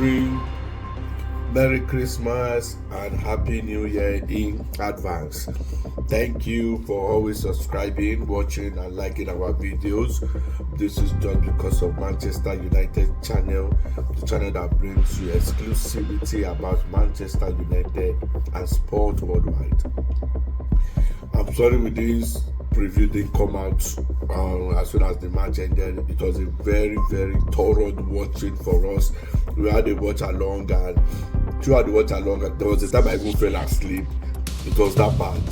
evening, Merry Christmas, and Happy New Year in advance. Thank you for always subscribing, watching, and liking our videos. This is just because of Manchester United channel, the channel that brings you exclusivity about Manchester United and sport worldwide. I'm sorry with this preview didn't come out as soon as the match ended. It was a very thorough watching for us. We had a watch along, and throughout the watch along, there was a time I even fell asleep. It was that bad,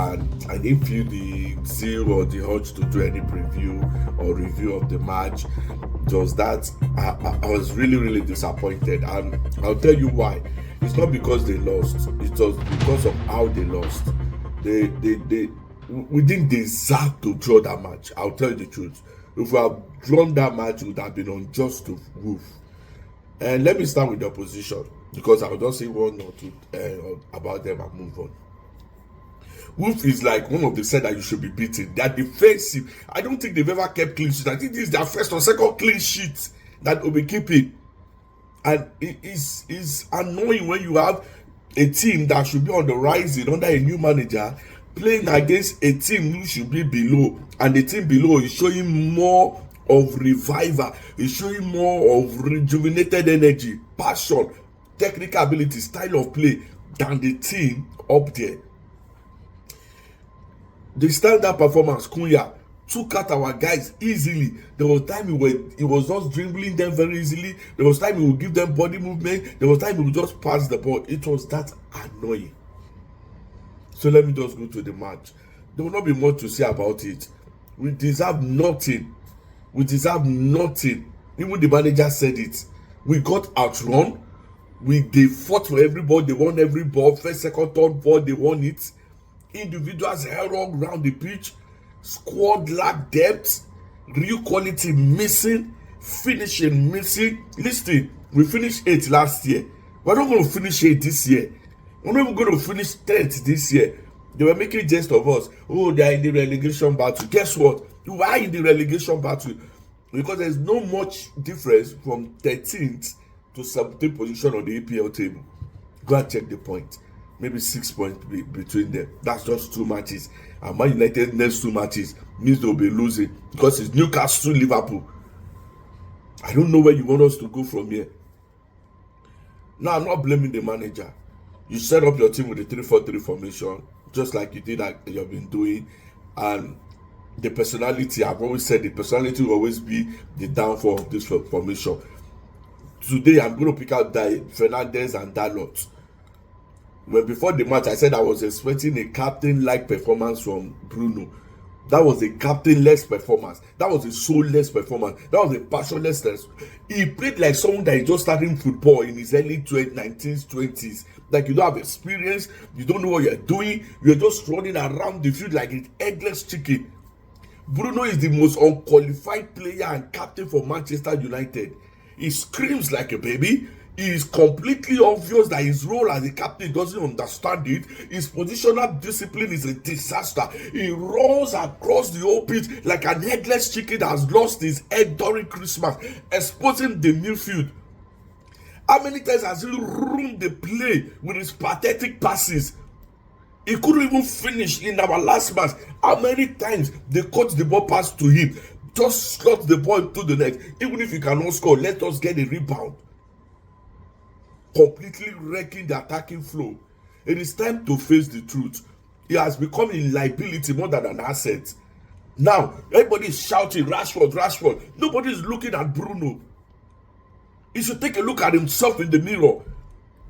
and I didn't feel the zeal or the urge to do any preview or review of the match. It was that I was really disappointed, and I'll tell you why. It's not because they lost, it was because of how they lost. We didn't deserve to draw that match. I'll tell you the truth. If we had drawn that match, it would have been unjust to Wolf. And let me start with the opposition, because I'll just say one or two about them and move on. Wolf is like one of the said that you should be beaten. They are defensive. I don't think they've ever kept clean sheets. I think this is their first or second clean sheet that will be keeping. And it is annoying when you have a team that should be on the rising under a new manager playing against a team who should be below, and the team below is showing more of revival, is showing more of rejuvenated energy, passion, technical ability, style of play than the team up there. The standard performance, Kunya took out our guys easily. There was time he was just dribbling them very easily. There was time he would give them body movement. There was time he would just pass the ball. It was that annoying. So let me just go to the match. There will not be much to say about it. We deserve nothing. We deserve nothing. Even the manager said it. We got outrun. They fought for every ball. They won every ball. First, second, third ball, they won it. Individuals held around the pitch. Squad lack depth. Real quality missing. Finishing missing. Listen, we finished 8th last year. We're not going to finish 8th this year. We're not even going to finish 10th this year. They were making jest of us. Oh, they are in the relegation battle. Guess what? You are in the relegation battle, because there's no much difference from 13th to 17th position on the EPL table. Go and check the point. Maybe 6 points between them. That's just 2 matches. And Man United next 2 matches means they'll be losing, because it's Newcastle, Liverpool. I don't know where you want us to go from here. Now, I'm not blaming the manager. You set up your team with a 3-4-3 formation, just like you did that you've been doing, and the personality, I've always said the personality will always be the downfall of this formation. Today, I'm going to pick out Fernandez and Dalot. When before the match, I said I was expecting a captain-like performance from Bruno. That was a captain-less performance. That was a soulless performance. That was a passionless. He played like someone that is just starting football in his early 19s, 20s. Like you don't have experience, you don't know what you're doing, you're just running around the field like an eggless chicken. Bruno is the most unqualified player and captain for Manchester United. He screams like a baby. It is completely obvious that his role as a captain doesn't understand it. His positional discipline is a disaster. He runs across the whole pitch like an headless chicken that has lost his head during Christmas, exposing the midfield. How many times has he ruined the play with his pathetic passes? He couldn't even finish in our last match. How many times they cut the ball pass to him, just slot the ball into the net? Even if he cannot score, let us get a rebound. Completely wrecking the attacking flow. It is time to face the truth. He has become a liability more than an asset. Now, everybody is shouting, Rashford. Nobody is looking at Bruno. He should take a look at himself in the mirror.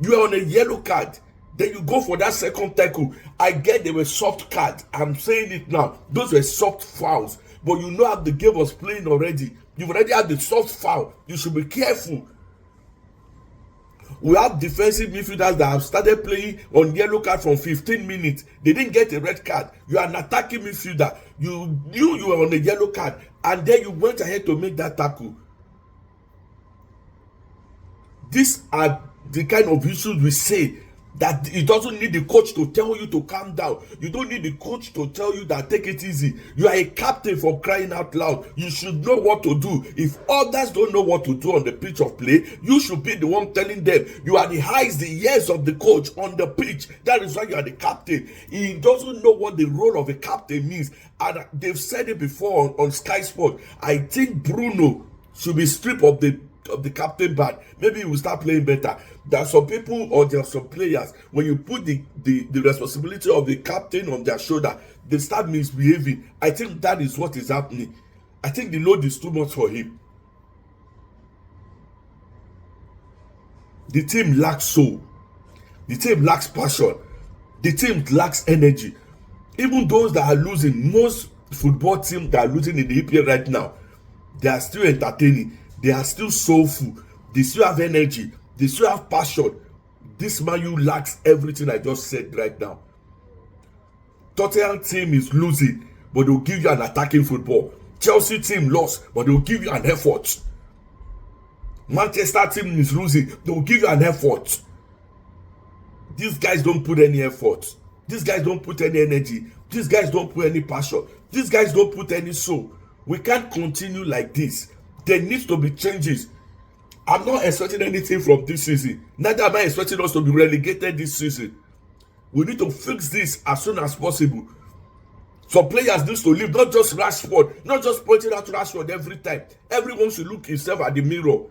You are on a yellow card. Then you go for that second tackle. I get they were soft cards. I'm saying it now. Those were soft fouls. But you know how the game was playing already. You've already had the soft foul. You should be careful. We have defensive midfielders that have started playing on yellow card from 15 minutes. They didn't get a red card. You are an attacking midfielder. You knew you were on a yellow card. And then you went ahead to make that tackle. These are the kind of issues we say That it doesn't need the coach to tell you to calm down. You don't need the coach to tell you that take it easy. You are a captain, for crying out loud. You should know what to do. If others don't know what to do on the pitch of play, you should be the one telling them. You are the eyes, the ears of the coach on the pitch. That is why you are the captain. He doesn't know what the role of a captain means. And they've said it before on Sky Sport. I think Bruno should be stripped of the captain badge. Maybe he will start playing better. There are some people, or there are some players, when you put the responsibility of the captain on their shoulder, they start misbehaving. I think that is what is happening. I think the load is too much for him. The team lacks soul. The team lacks passion. The team lacks energy. Even those that are losing, most football teams that are losing in the EPL right now, they are still entertaining. They are still soulful. They still have energy. They still have passion. This Man U lacks everything I just said right now. Tottenham team is losing, but they'll give you an attacking football. Chelsea team lost, but they'll give you an effort. Manchester team is losing, they'll give you an effort. These guys don't put any effort. These guys don't put any energy. These guys don't put any passion. These guys don't put any soul. We can't continue like this. There needs to be changes. I'm not expecting anything from this season. Neither am I expecting us to be relegated this season. We need to fix this as soon as possible. Some players need to leave, not just Rashford, not just pointing out Rashford every time. Everyone should look himself at the mirror.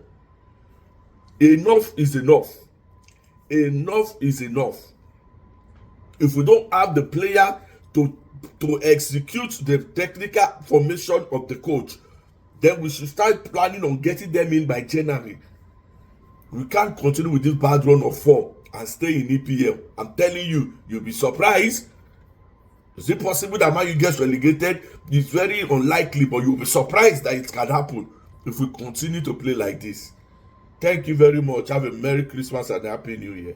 Enough is enough. Enough is enough. If we don't have the player to execute the technical formation of the coach, then we should start planning on getting them in by January. We can't continue with this bad run of form and stay in EPL. I'm telling you, you'll be surprised. Is it possible that Man U gets relegated? It's very unlikely, but you'll be surprised that it can happen if we continue to play like this. Thank you very much. Have a Merry Christmas and a Happy New Year.